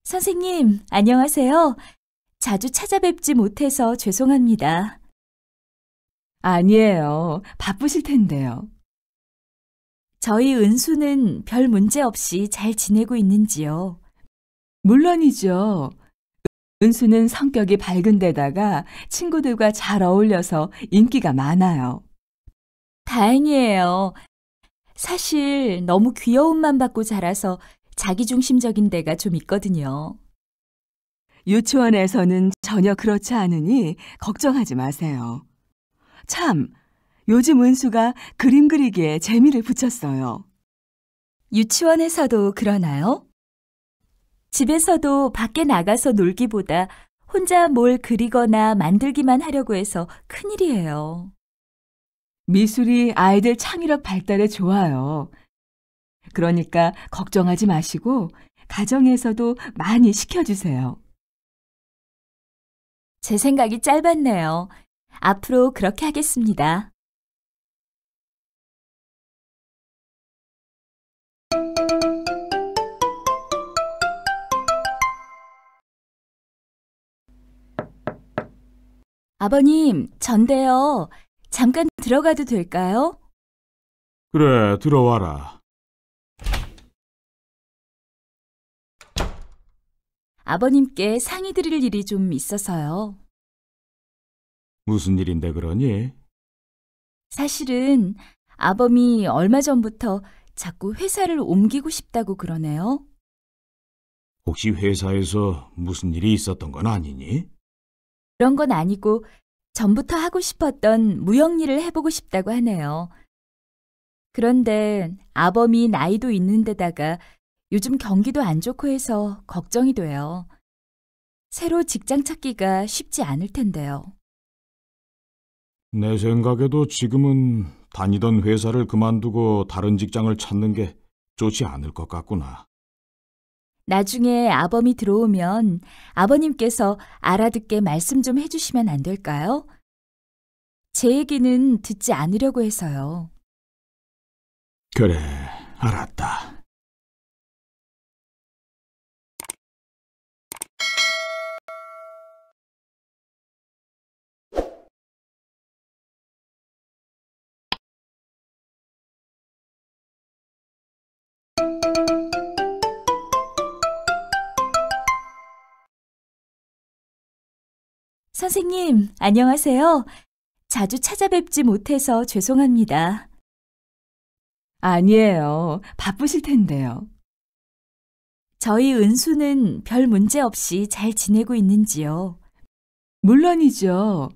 선생님, 안녕하세요. 자주 찾아뵙지 못해서 죄송합니다. 아니에요. 바쁘실 텐데요. 저희 은수는 별 문제 없이 잘 지내고 있는지요? 물론이죠. 은수는 성격이 밝은 데다가 친구들과 잘 어울려서 인기가 많아요. 다행이에요. 사실 너무 귀여움만 받고 자라서 자기중심적인 데가 좀 있거든요. 유치원에서는 전혀 그렇지 않으니 걱정하지 마세요. 참, 요즘 은수가 그림 그리기에 재미를 붙였어요. 유치원에서도 그러나요? 집에서도 밖에 나가서 놀기보다 혼자 뭘 그리거나 만들기만 하려고 해서 큰일이에요. 미술이 아이들 창의력 발달에 좋아요. 그러니까 걱정하지 마시고 가정에서도 많이 시켜주세요. 제 생각이 짧았네요. 앞으로 그렇게 하겠습니다. 아버님, 전데요. 잠깐 들어가도 될까요? 그래, 들어와라. 아버님께 상의 드릴 일이 좀 있어서요. 무슨 일인데 그러니? 사실은 아범이 얼마 전부터 자꾸 회사를 옮기고 싶다고 그러네요. 혹시 회사에서 무슨 일이 있었던 건 아니니? 그런 건 아니고 전부터 하고 싶었던 무역 일을 해보고 싶다고 하네요. 그런데 아범이 나이도 있는 데다가 요즘 경기도 안 좋고 해서 걱정이 돼요. 새로 직장 찾기가 쉽지 않을 텐데요. 내 생각에도 지금은 다니던 회사를 그만두고 다른 직장을 찾는 게 좋지 않을 것 같구나. 나중에 아범이 들어오면 아버님께서 알아듣게 말씀 좀 해주시면 안 될까요? 제 얘기는 듣지 않으려고 해서요. 그래, 알았다. 선생님, 안녕하세요. 자주 찾아뵙지 못해서 죄송합니다. 아니에요. 바쁘실 텐데요. 저희 은수는 별 문제 없이 잘 지내고 있는지요? 물론이죠.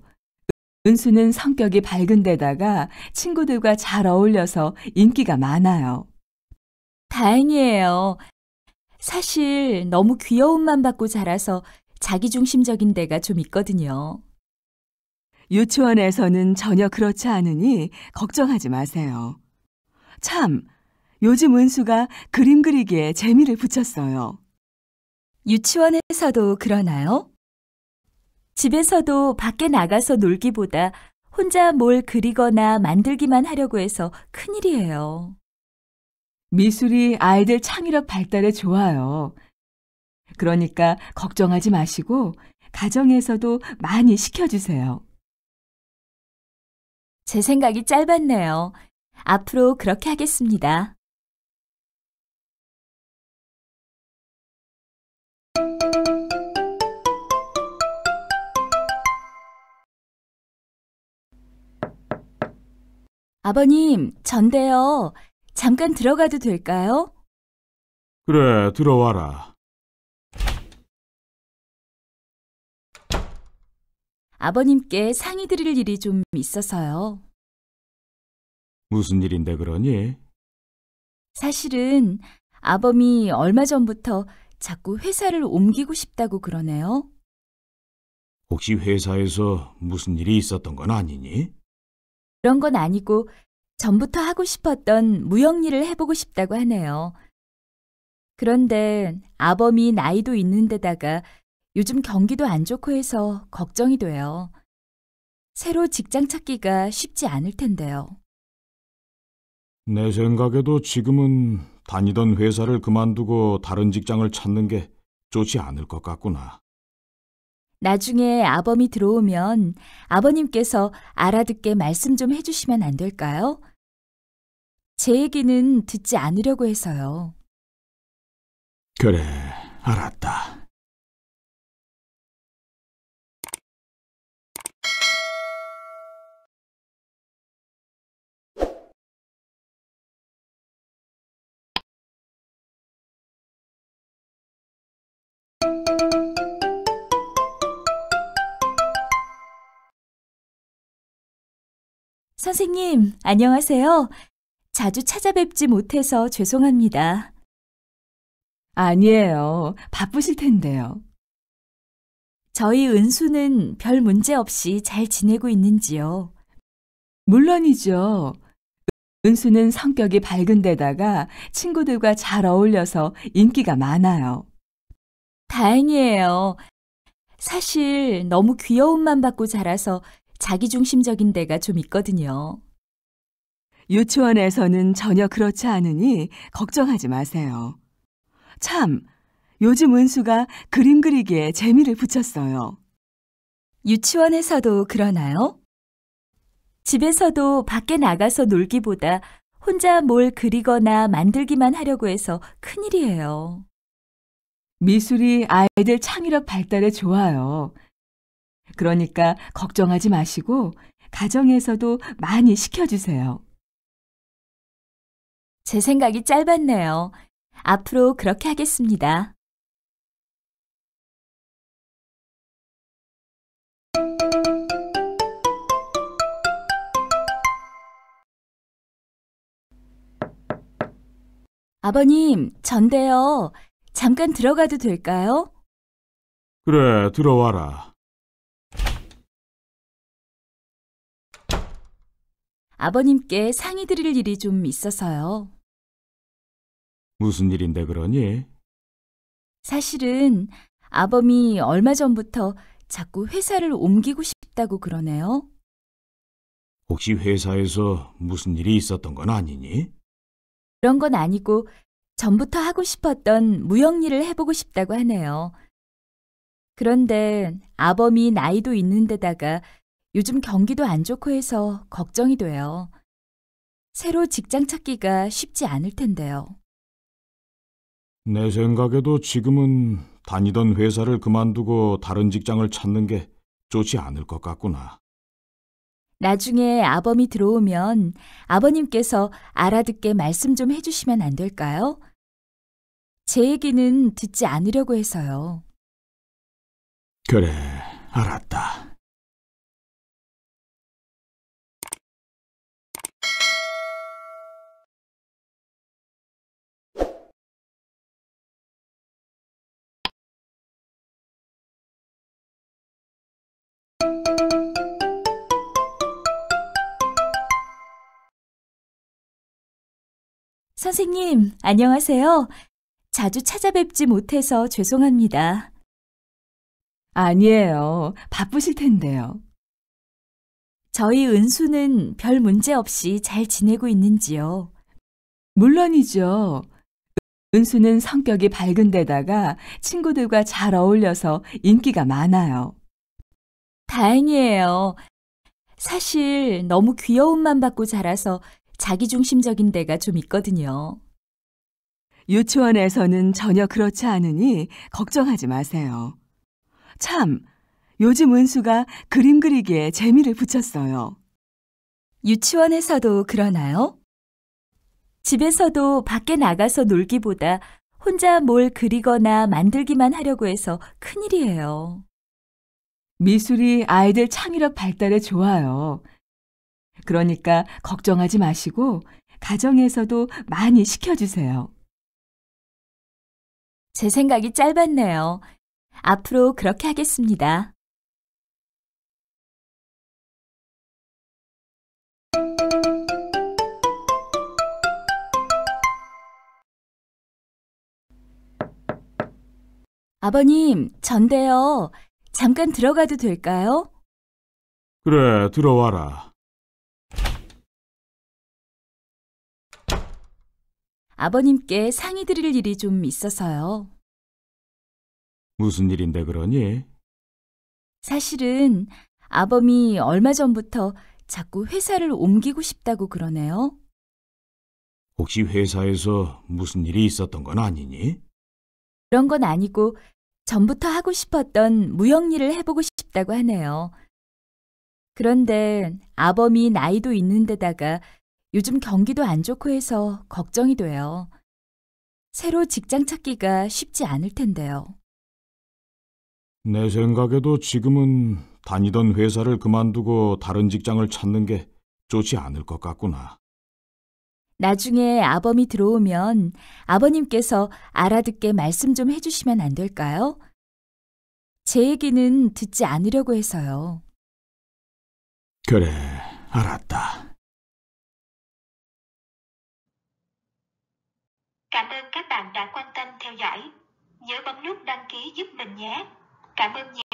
은수는 성격이 밝은 데다가 친구들과 잘 어울려서 인기가 많아요. 다행이에요. 사실 너무 귀여움만 받고 자라서 자기중심적인 데가 좀 있거든요. 유치원에서는 전혀 그렇지 않으니 걱정하지 마세요. 참, 요즘 은수가 그림 그리기에 재미를 붙였어요. 유치원에서도 그러나요? 집에서도 밖에 나가서 놀기보다 혼자 뭘 그리거나 만들기만 하려고 해서 큰일이에요. 미술이 아이들 창의력 발달에 좋아요. 그러니까 걱정하지 마시고 가정에서도 많이 시켜주세요. 제 생각이 짧았네요. 앞으로 그렇게 하겠습니다. 아버님, 전데요. 잠깐 들어가도 될까요? 그래, 들어와라. 아버님께 상의 드릴 일이 좀 있어서요. 무슨 일인데 그러니? 사실은 아범이 얼마 전부터 자꾸 회사를 옮기고 싶다고 그러네요. 혹시 회사에서 무슨 일이 있었던 건 아니니? 그런 건 아니고 전부터 하고 싶었던 무역 일을 해보고 싶다고 하네요. 그런데 아범이 나이도 있는 데다가 요즘 경기도 안 좋고 해서 걱정이 돼요. 새로 직장 찾기가 쉽지 않을 텐데요. 내 생각에도 지금은 다니던 회사를 그만두고 다른 직장을 찾는 게 좋지 않을 것 같구나. 나중에 아범이 들어오면 아버님께서 알아듣게 말씀 좀 해주시면 안 될까요? 제 얘기는 듣지 않으려고 해서요. 그래, 알았다. 선생님, 안녕하세요. 자주 찾아뵙지 못해서 죄송합니다. 아니에요. 바쁘실 텐데요. 저희 은수는 별 문제 없이 잘 지내고 있는지요? 물론이죠. 은수는 성격이 밝은 데다가 친구들과 잘 어울려서 인기가 많아요. 다행이에요. 사실 너무 귀여움만 받고 자라서 자기중심적인 데가 좀 있거든요. 유치원에서는 전혀 그렇지 않으니 걱정하지 마세요. 참, 요즘 은수가 그림 그리기에 재미를 붙였어요. 유치원에서도 그러나요? 집에서도 밖에 나가서 놀기보다 혼자 뭘 그리거나 만들기만 하려고 해서 큰일이에요. 미술이 아이들 창의력 발달에 좋아요. 그러니까 걱정하지 마시고 가정에서도 많이 시켜주세요. 제 생각이 짧았네요. 앞으로 그렇게 하겠습니다. 아버님, 전데요. 잠깐 들어가도 될까요? 그래, 들어와라. 아버님께 상의 드릴 일이 좀 있어서요. 무슨 일인데 그러니? 사실은 아범이 얼마 전부터 자꾸 회사를 옮기고 싶다고 그러네요. 혹시 회사에서 무슨 일이 있었던 건 아니니? 그런 건 아니고 전부터 하고 싶었던 무역 일을 해보고 싶다고 하네요. 그런데 아범이 나이도 있는 데다가 요즘 경기도 안 좋고 해서 걱정이 돼요. 새로 직장 찾기가 쉽지 않을 텐데요. 내 생각에도 지금은 다니던 회사를 그만두고 다른 직장을 찾는 게 좋지 않을 것 같구나. 나중에 아범이 들어오면 아버님께서 알아듣게 말씀 좀 해주시면 안 될까요? 제 얘기는 듣지 않으려고 해서요. 그래, 알았다. 선생님, 안녕하세요. 자주 찾아뵙지 못해서 죄송합니다. 아니에요. 바쁘실 텐데요. 저희 은수는 별 문제 없이 잘 지내고 있는지요? 물론이죠. 은수는 성격이 밝은 데다가 친구들과 잘 어울려서 인기가 많아요. 다행이에요. 사실 너무 귀여움만 받고 자라서 자기중심적인 데가 좀 있거든요. 유치원에서는 전혀 그렇지 않으니 걱정하지 마세요. 참, 요즘 은수가 그림 그리기에 재미를 붙였어요. 유치원에서도 그러나요? 집에서도 밖에 나가서 놀기보다 혼자 뭘 그리거나 만들기만 하려고 해서 큰일이에요. 미술이 아이들 창의력 발달에 좋아요. 그러니까 걱정하지 마시고 가정에서도 많이 시켜주세요. 제 생각이 짧았네요. 앞으로 그렇게 하겠습니다. 아버님, 전데요. 잠깐 들어가도 될까요? 그래, 들어와라. 아버님께 상의 드릴 일이 좀 있어서요. 무슨 일인데 그러니? 사실은 아범이 얼마 전부터 자꾸 회사를 옮기고 싶다고 그러네요. 혹시 회사에서 무슨 일이 있었던 건 아니니? 그런 건 아니고 전부터 하고 싶었던 무역 일을 해보고 싶다고 하네요. 그런데 아범이 나이도 있는데다가 요즘 경기도 안 좋고 해서 걱정이 돼요. 새로 직장 찾기가 쉽지 않을 텐데요. 내 생각에도 지금은 다니던 회사를 그만두고 다른 직장을 찾는 게 좋지 않을 것 같구나. 나중에 아범이 들어오면 아버님께서 알아듣게 말씀 좀 해주시면 안 될까요? 제 얘기는 듣지 않으려고 해서요. 그래, 알았다. Cảm ơn các bạn đã quan tâm theo dõi. Nhớ bấm nút đăng ký giúp mình nhé. Cảm ơn nhiều.